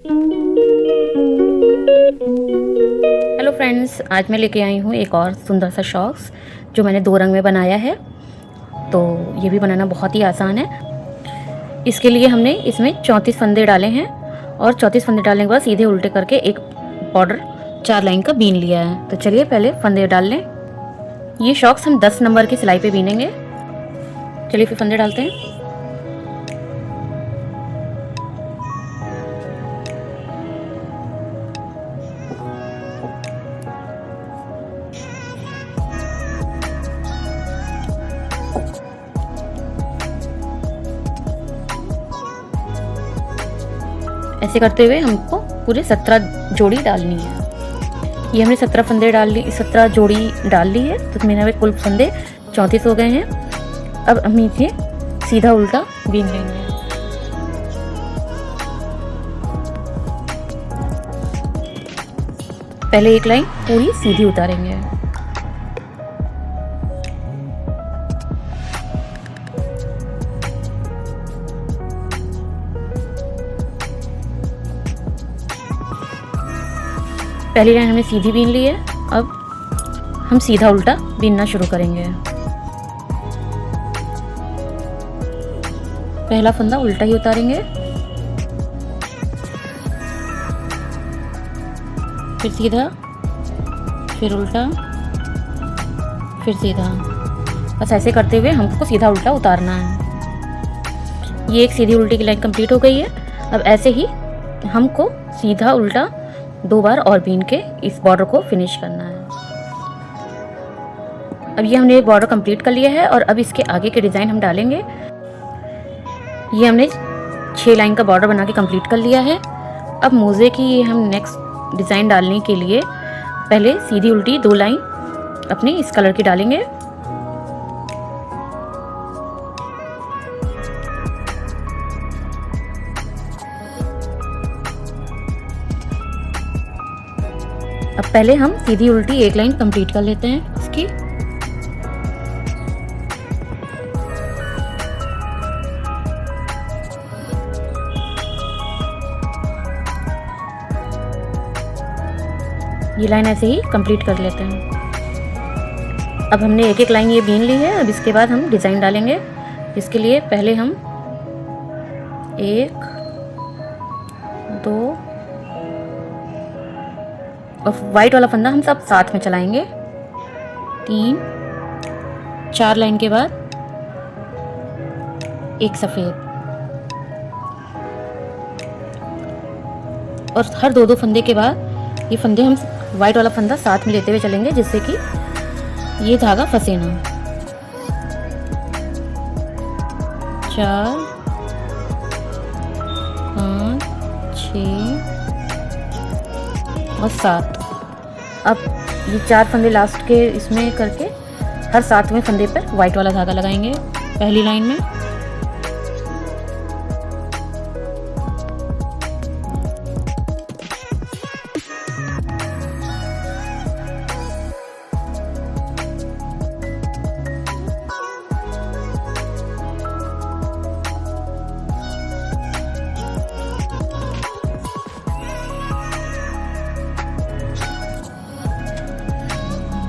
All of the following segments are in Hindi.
हेलो फ्रेंड्स, आज मैं लेके आई हूँ एक और सुंदर सा सॉक्स जो मैंने 2 रंग में बनाया है। तो ये भी बनाना बहुत ही आसान है। इसके लिए हमने इसमें 34 फंदे डाले हैं और 34 फंदे डालने के बाद सीधे उल्टे करके एक बॉर्डर 4 लाइन का बीन लिया है। तो चलिए पहले फंदे डाल लें। ये सॉक्स हम 10 नंबर की सिलाई पे बीनेंगे। चलिए फिर फंदे डालते हैं। ऐसे करते हुए हमको पूरे 17 जोड़ी डालनी है। ये हमने 17 फंदे डाल ली, 17 जोड़ी डाल ली है। तो मेरे कुल फंदे 34 हो गए हैं। अब हम इसे सीधा उल्टा बीन लेंगे। पहले एक लाइन पूरी सीधी उतारेंगे। पहली लाइन हमने सीधी बीन ली है। अब हम सीधा उल्टा बीनना शुरू करेंगे। पहला फंदा उल्टा ही उतारेंगे, फिर सीधा, फिर उल्टा, फिर सीधा। बस ऐसे करते हुए हमको सीधा उल्टा उतारना है। ये एक सीधी उल्टी की लाइन कंप्लीट हो गई है। अब ऐसे ही हमको सीधा उल्टा 2 बार और बीन के इस बॉर्डर को फिनिश करना है। अब ये हमने एक बॉर्डर कंप्लीट कर लिया है और अब इसके आगे के डिज़ाइन हम डालेंगे। ये हमने 6 लाइन का बॉर्डर बना के कंप्लीट कर लिया है। अब मोज़े की हम नेक्स्ट डिज़ाइन डालने के लिए पहले सीधी उल्टी 2 लाइन अपने इस कलर की डालेंगे। अब पहले हम सीधी उल्टी 1 लाइन कंप्लीट कर लेते हैं इसकी। ये लाइन ऐसे ही कंप्लीट कर लेते हैं। अब हमने एक लाइन ये बीन ली है। अब इसके बाद हम डिज़ाइन डालेंगे। इसके लिए पहले हम 1 2 और वाइट वाला फंदा हम सब साथ में चलाएंगे। 3 4 लाइन के बाद एक सफ़ेद, और हर 2 फंदे के बाद ये फंदे हम वाइट वाला फंदा साथ में लेते हुए चलेंगे, जिससे कि ये धागा फंसे ना। 4 5 6 और 7। अब ये 4 फंदे लास्ट के इसमें करके हर 7वें फंदे पर वाइट वाला धागा लगाएंगे पहली लाइन में।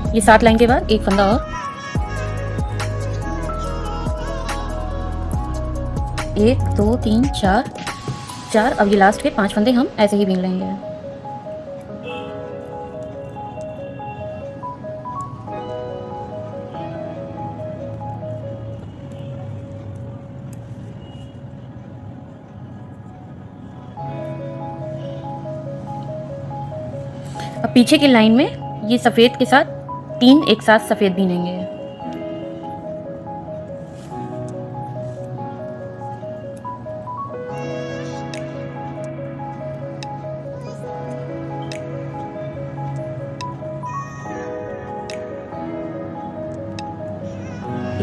ये 7 लाइन के बाद एक फंदा और, 1 2 3 4। अब ये लास्ट के 5 फंदे हम ऐसे ही बीन लेंगे। अब पीछे की लाइन में ये सफ़ेद के साथ 3 एक साथ सफ़ेद बीनेंगे।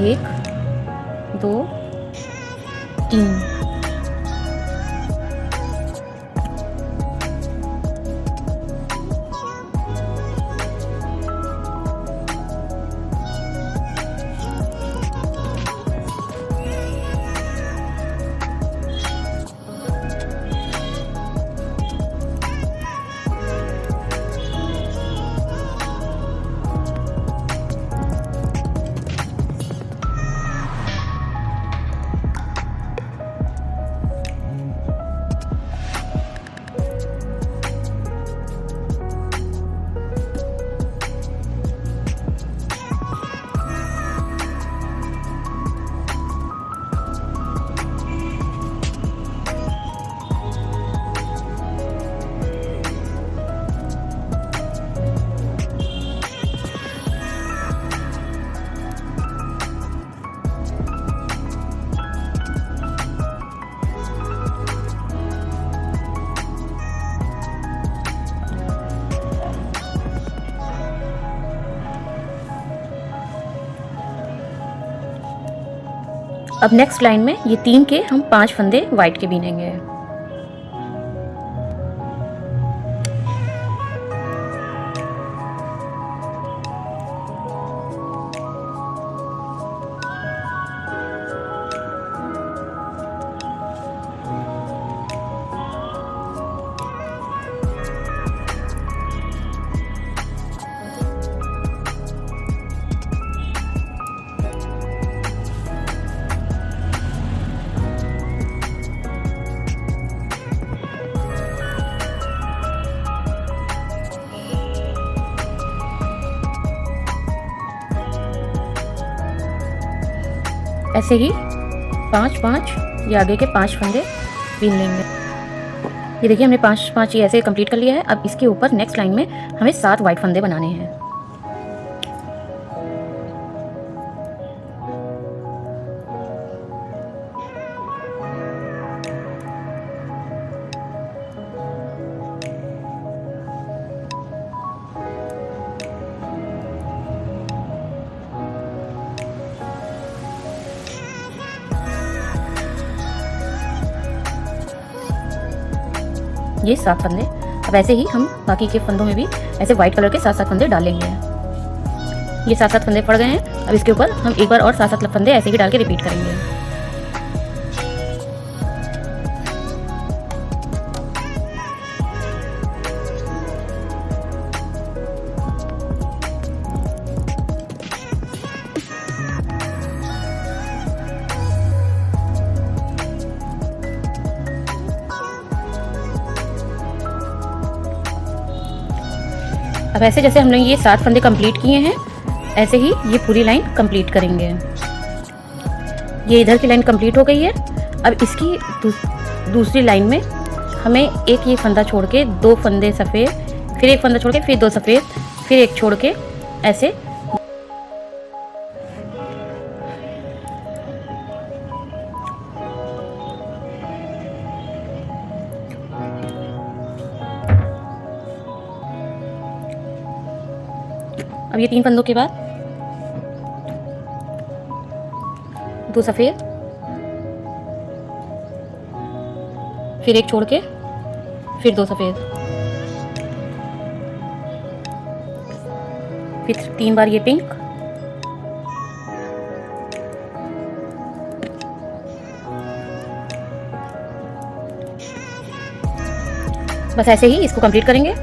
एक 2 3। अब नेक्स्ट लाइन में ये 3 के हम 5 फंदे वाइट के बीनेंगे। ऐसे ही 5-5 ये आगे के 5 फंदे बीन लेंगे। ये देखिए हमने 5-5 ये ऐसे कंप्लीट कर लिया है। अब इसके ऊपर नेक्स्ट लाइन में हमें 7 वाइट फंदे बनाने हैं। ये 7 फंदे। अब ऐसे ही हम बाकी के फंदों में भी ऐसे वाइट कलर के 7-7 फंदे डालेंगे। ये 7-7 फंदे पड़ गए हैं। अब इसके ऊपर हम एक बार और 7-7 फंदे ऐसे ही डाल के रिपीट करेंगे। अब ऐसे जैसे हमने ये 7 फंदे कंप्लीट किए हैं, ऐसे ही ये पूरी लाइन कंप्लीट करेंगे। ये इधर की लाइन कंप्लीट हो गई है। अब इसकी दूसरी लाइन में हमें एक ये फंदा छोड़ के 2 फंदे सफ़ेद, फिर एक फंदा छोड़ के फिर 2 सफ़ेद, फिर एक छोड़ के ऐसे अब ये 3 फंदों के बाद 2 सफ़ेद, फिर एक छोड़ के फिर 2 सफ़ेद, फिर 3 बार ये पिंक, बस ऐसे ही इसको कंप्लीट करेंगे।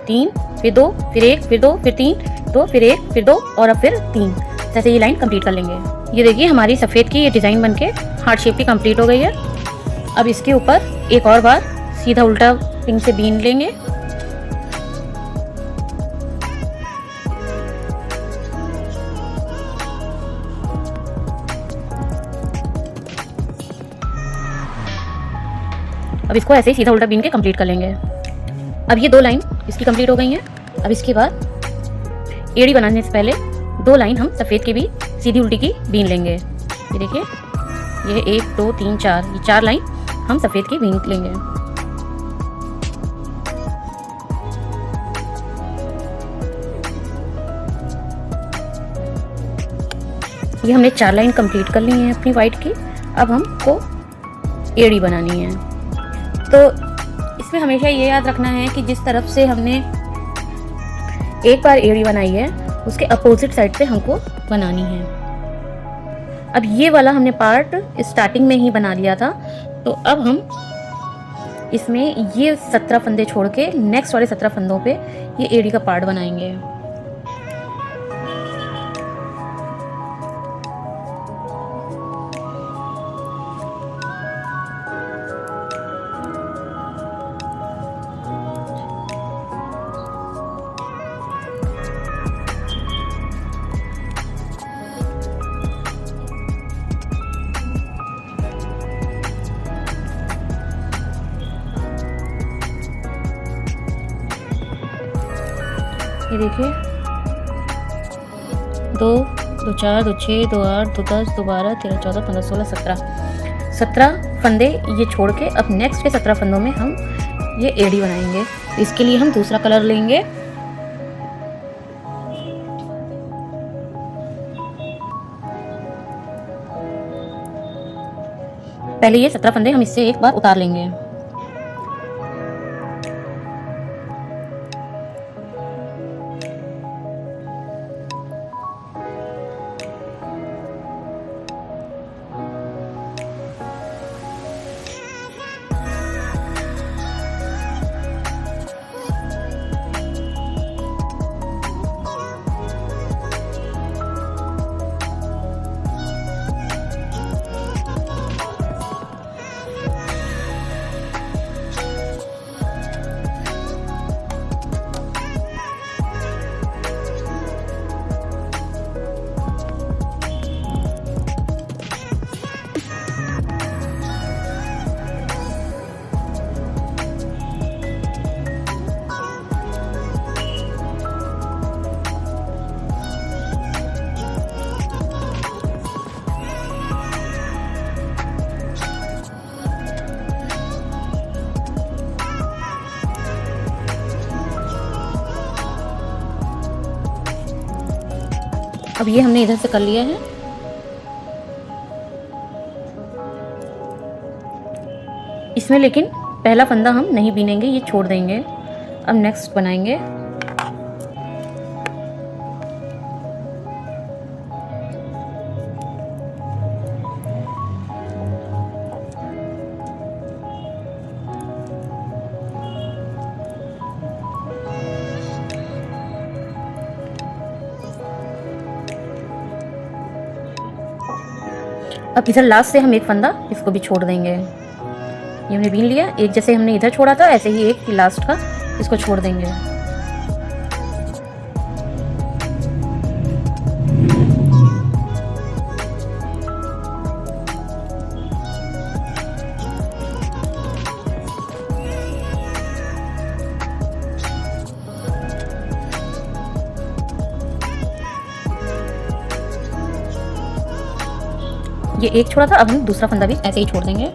3 फिर 2 फिर 1 फिर 2 फिर 3 2 फिर 1 फिर 2 और अब फिर 3, जैसे ये लाइन कंप्लीट कर लेंगे। ये देखिए हमारी सफ़ेद की ये डिज़ाइन बनके हार्ट शेप की कंप्लीट हो गई है। अब इसके ऊपर एक और बार सीधा उल्टा पिंक से बीन लेंगे। अब इसको ऐसे ही सीधा उल्टा बीन के कंप्लीट कर लेंगे। अब ये 2 लाइन इसकी कंप्लीट हो गई हैं। अब इसके बाद एड़ी बनाने से पहले 2 लाइन हम सफ़ेद की भी सीधी उल्टी की बीन लेंगे। ये देखिए ये 1 2 3 4 ये 4 लाइन हम सफ़ेद की बीन लेंगे। ये हमने 4 लाइन कंप्लीट कर ली हैं अपनी वाइट की। अब हमको एड़ी बनानी है। तो इसमें हमेशा ये याद रखना है कि जिस तरफ से हमने एक बार एड़ी बनाई है उसके अपोजिट साइड पे हमको बनानी है। अब ये वाला हमने पार्ट स्टार्टिंग में ही बना लिया था, तो अब हम इसमें ये 17 फंदे छोड़ के नेक्स्ट वाले 17 फंदों पे ये एड़ी का पार्ट बनाएंगे। ये देखिए 2 2 4 2 6 2 8 2 10 2 12 13 14 15 16 17 फंदे ये छोड़ के अब नेक्स्ट के 17 फंदों में हम ये एड़ी बनाएंगे। इसके लिए हम दूसरा कलर लेंगे। पहले ये 17 फंदे हम इससे एक बार उतार लेंगे। अब ये हमने इधर से कर लिया है। इसमें लेकिन पहला फंदा हम नहीं बीनेंगे, ये छोड़ देंगे। अब नेक्स्ट बनाएंगे। अब इधर लास्ट से हम एक फंदा इसको भी छोड़ देंगे। ये हमने बीन लिया, एक जैसे हमने इधर छोड़ा था ऐसे ही एक लास्ट का इसको छोड़ देंगे। ये एक छोड़ा था, अब हम दूसरा फंदा भी ऐसे ही छोड़ देंगे।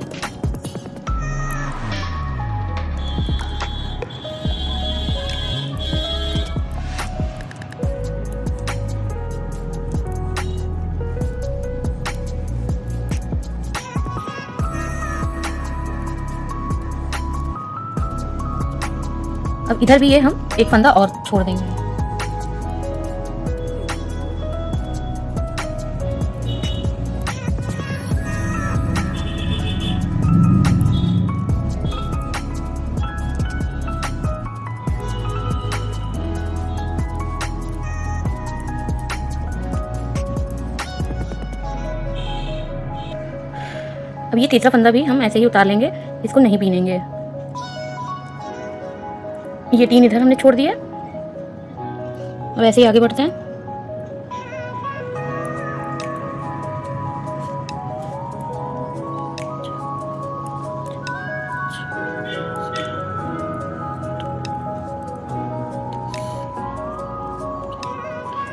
अब इधर भी ये हम एक फंदा और छोड़ देंगे। अब ये तीसरा फंदा भी हम ऐसे ही उतार लेंगे, इसको नहीं बीनेंगे। ये 3 इधर हमने छोड़ दिया। अब ऐसे ही आगे बढ़ते हैं।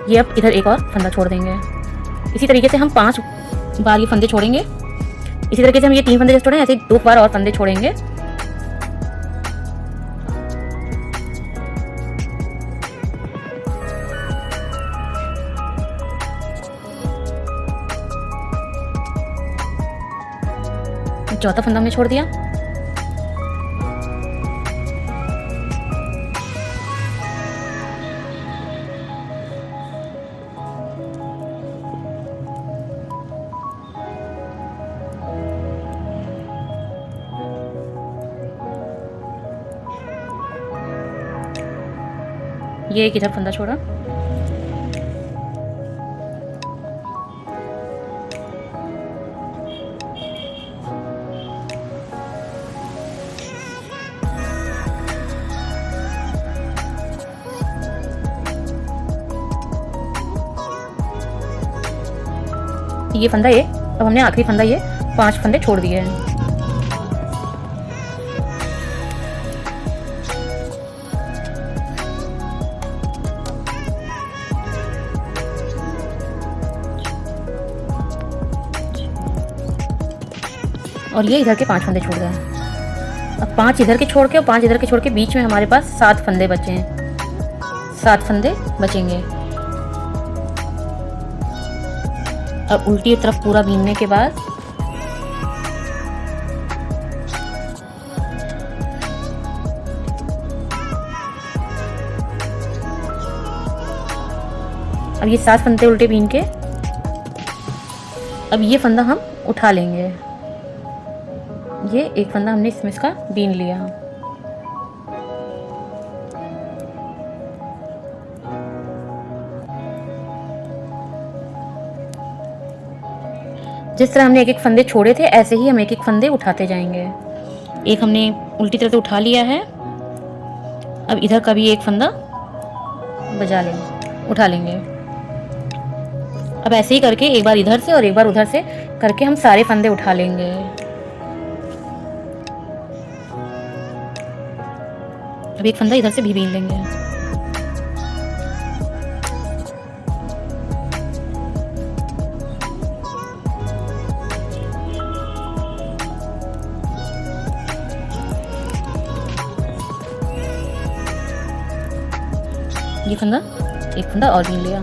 ये अब इधर एक और फंदा छोड़ देंगे। इसी तरीके से हम 5 बार ये फंदे छोड़ेंगे। इसी तरीके से हम ये 3 फंदे जैसे छोड़े ऐसे 2 बार और फंदे छोड़ेंगे। चौथा फंदा हमने छोड़ दिया। ये एक इधर फंदा छोड़ा। ये फंदा एक, अब हमने आखिरी फंदा ये 5 फंदे छोड़ दिए हैं। और ये इधर के 5 फंदे छोड़ गए। अब 5 इधर के छोड़ के और 5 इधर के छोड़ के बीच में हमारे पास 7 फंदे बचे हैं। 7 फंदे बचेंगे। अब उल्टी तरफ पूरा बीनने के बाद अब ये 7 फंदे उल्टे बीन के अब ये फंदा हम उठा लेंगे। ये एक फंदा हमने इसमें इसका बीन लिया। जिस तरह हमने एक एक फंदे छोड़े थे ऐसे ही हम एक एक फंदे उठाते जाएंगे। एक हमने उल्टी तरह से उठा लिया है। अब इधर का भी एक फंदा उठा लेंगे। अब ऐसे ही करके एक बार इधर से और एक बार उधर से करके हम सारे फंदे उठा लेंगे। अब एक फंदा इधर से भी बीन लेंगे। ये फंदा, एक फंदा और बीन लिया।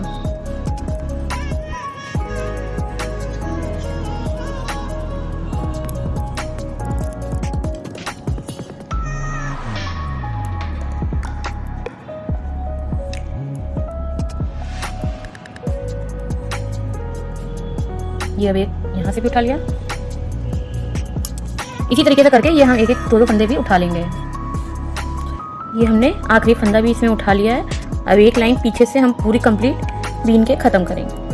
ये अब एक यहाँ से भी उठा लिया। इसी तरीके से करके ये हम एक एक दो दो फंदे भी उठा लेंगे। ये हमने आखिरी फंदा भी इसमें उठा लिया है। अब एक लाइन पीछे से हम पूरी कंप्लीट बीन के ख़त्म करेंगे।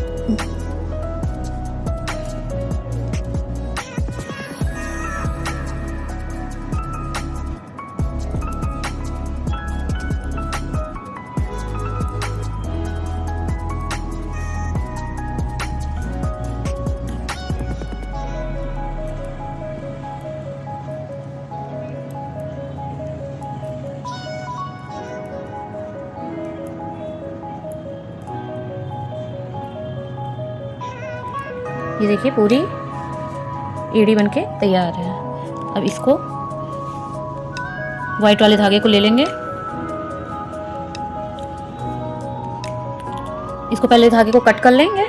ये देखिए पूरी एड़ी बनके तैयार है। अब इसको वाइट वाले धागे को ले लेंगे। इसको पहले धागे को कट कर लेंगे।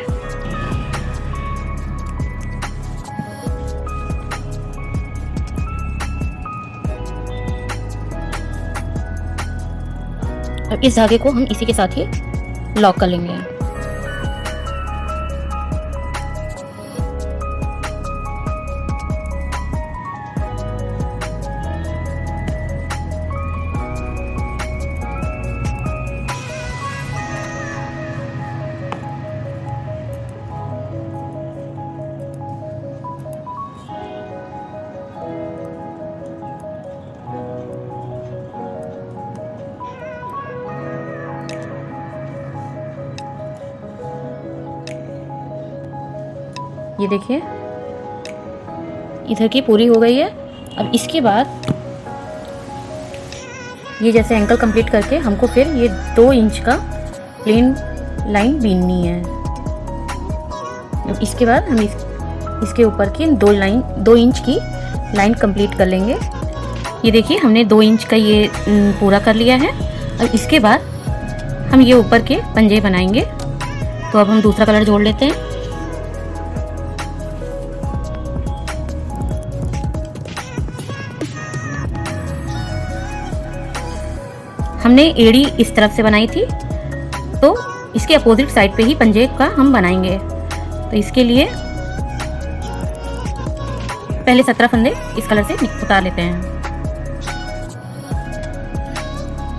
अब इस धागे को हम इसी के साथ ही लॉक कर लेंगे। ये देखिए इधर की पूरी हो गई है। अब इसके बाद ये जैसे एंकल कंप्लीट करके हमको फिर ये 2 इंच का प्लेन लाइन बीननी है। अब इसके बाद हम इसके ऊपर की 2 इंच की लाइन कंप्लीट कर लेंगे। ये देखिए हमने 2 इंच का ये पूरा कर लिया है। अब इसके बाद हम ये ऊपर के पंजे बनाएंगे। तो अब हम दूसरा कलर जोड़ लेते हैं। हमने एड़ी इस तरफ से बनाई थी, तो इसके अपोजिट साइड पे ही पंजे का हम बनाएंगे। तो इसके लिए पहले 17 फंदे इस कलर से उतार लेते हैं।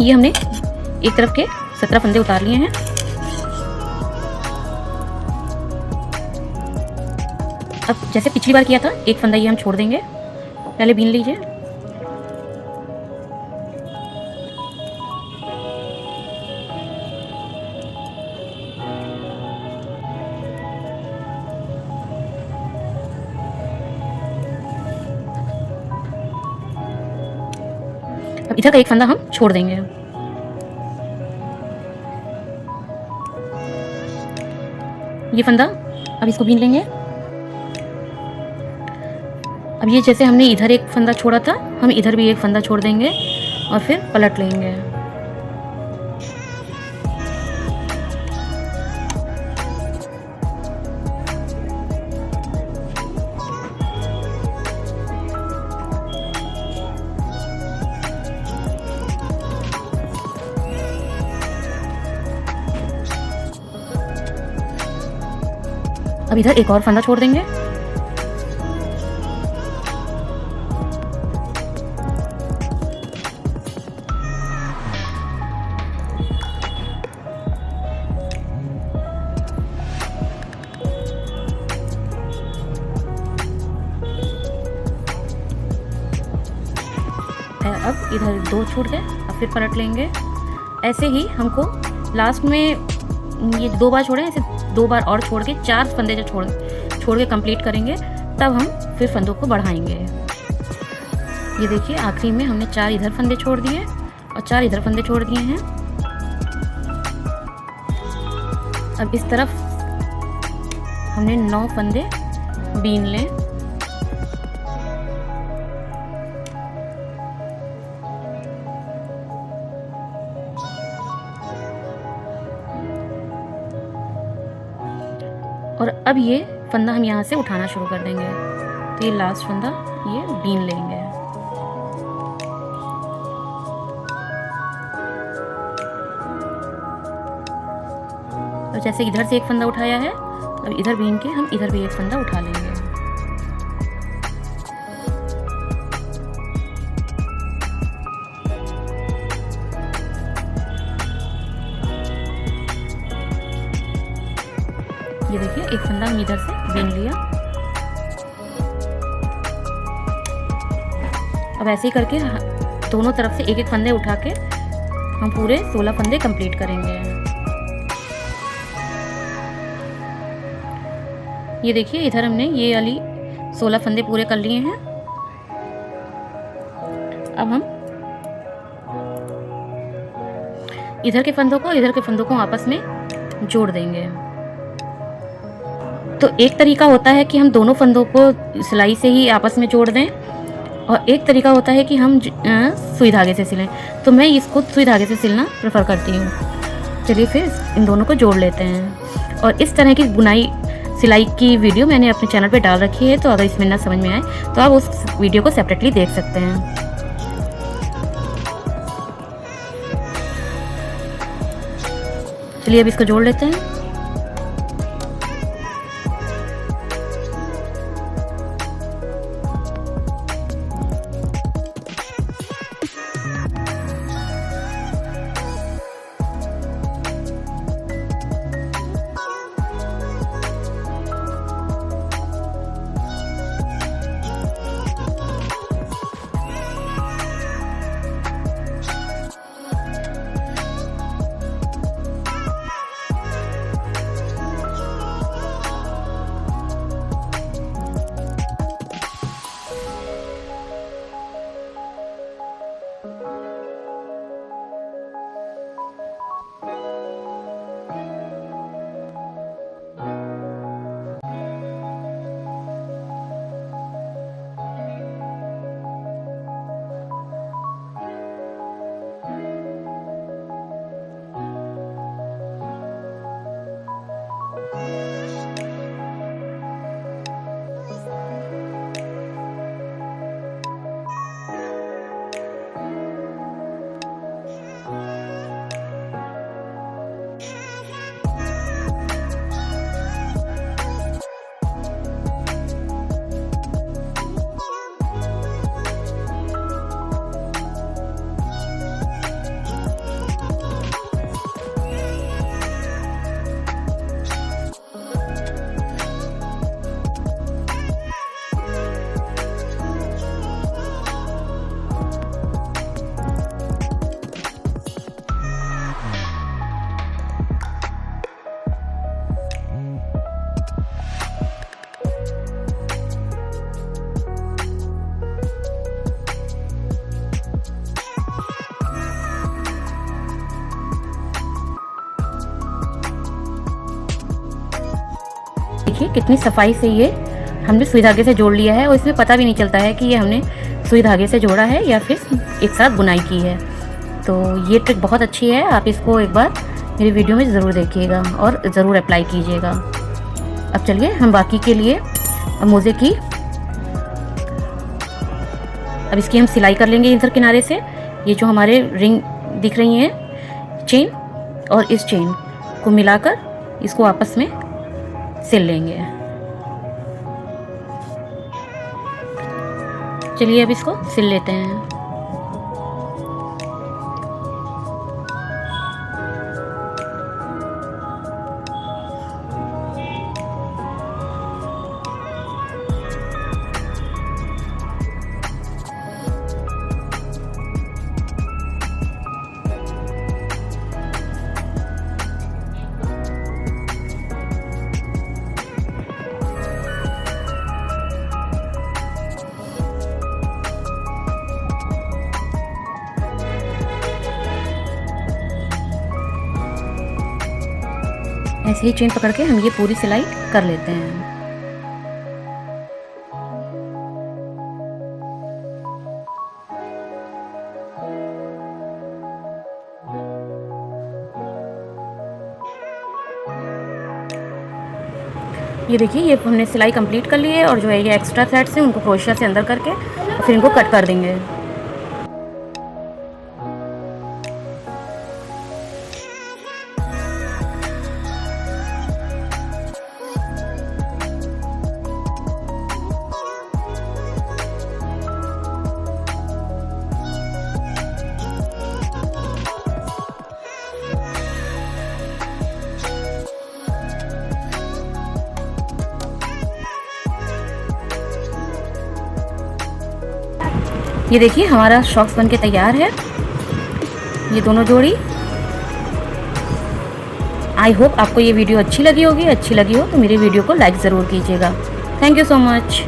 ये हमने एक तरफ के 17 फंदे उतार लिए हैं। अब जैसे पिछली बार किया था, एक फंदा ये हम छोड़ देंगे। पहले बीन लीजिए। अब इधर का एक फंदा हम छोड़ देंगे। ये फंदा अब इसको बीन लेंगे। अब ये जैसे हमने इधर एक फंदा छोड़ा था, हम इधर भी एक फंदा छोड़ देंगे और फिर पलट लेंगे। अब इधर एक और फंदा छोड़ देंगे। अब इधर 2 छूट गए, अब फिर पलट लेंगे। ऐसे ही हमको लास्ट में ये 2 बार छोड़े, ऐसे 2 बार और छोड़ के 4 फंदे जब छोड़ के कंप्लीट करेंगे, तब हम फिर फंदों को बढ़ाएंगे। ये देखिए आखिरी में हमने 4 इधर फंदे छोड़ दिए और 4 इधर फंदे छोड़ दिए हैं। अब इस तरफ हमने 9 फंदे बीन लें। और अब ये फंदा हम यहाँ से उठाना शुरू कर देंगे। तो ये लास्ट फंदा ये बीन लेंगे। और जैसे इधर से एक फंदा उठाया है, अब इधर बीन के हम इधर भी एक फंदा उठा लेंगे। ये देखिए एक फंदा हम इधर से बीन लिया। अब ऐसे ही करके दोनों तरफ से एक एक फंदे उठा के हम पूरे 16 फंदे कंप्लीट करेंगे। ये देखिए इधर हमने ये वाली 16 फंदे पूरे कर लिए हैं। अब हम इधर के फंदों को आपस में जोड़ देंगे। तो एक तरीका होता है कि हम दोनों फंदों को सिलाई से ही आपस में जोड़ दें, और एक तरीका होता है कि हम सुई धागे से सिलें। तो मैं इसको सुई धागे से सिलना प्रेफर करती हूँ। चलिए फिर इन दोनों को जोड़ लेते हैं। और इस तरह की बुनाई सिलाई की वीडियो मैंने अपने चैनल पे डाल रखी है, तो अगर इसमें ना समझ में आए तो आप उस वीडियो को सेपरेटली देख सकते हैं। चलिए अब इसको जोड़ लेते हैं। देखिए कितनी सफाई से ये हमने सुई धागे से जोड़ लिया है, और इसमें पता भी नहीं चलता है कि ये हमने सुई धागे से जोड़ा है या फिर एक साथ बुनाई की है। तो ये ट्रिक बहुत अच्छी है, आप इसको एक बार मेरी वीडियो में ज़रूर देखिएगा और ज़रूर अप्लाई कीजिएगा। अब चलिए हम बाकी के लिए मोज़े की अब इसकी हम सिलाई कर लेंगे इधर किनारे से। ये जो हमारे रिंग दिख रही हैं चेन, और इस चेन को मिलाकर इसको आपस में सिल लेंगे। चलिए अब इसको सिल लेते हैं। ऐसे ही चेन पकड़ के हम ये पूरी सिलाई कर लेते हैं। ये देखिए, ये हमने सिलाई कंप्लीट कर ली है और जो है ये एक्स्ट्रा थ्रेड्स हैं उनको क्रोशिया से अंदर करके फिर इनको कट कर देंगे। ये देखिए हमारा सॉक्स बनके तैयार है, ये दोनों जोड़ी। आई होप आपको ये वीडियो अच्छी लगी होगी। अच्छी लगी हो तो मेरे वीडियो को लाइक ज़रूर कीजिएगा। Thank you so much.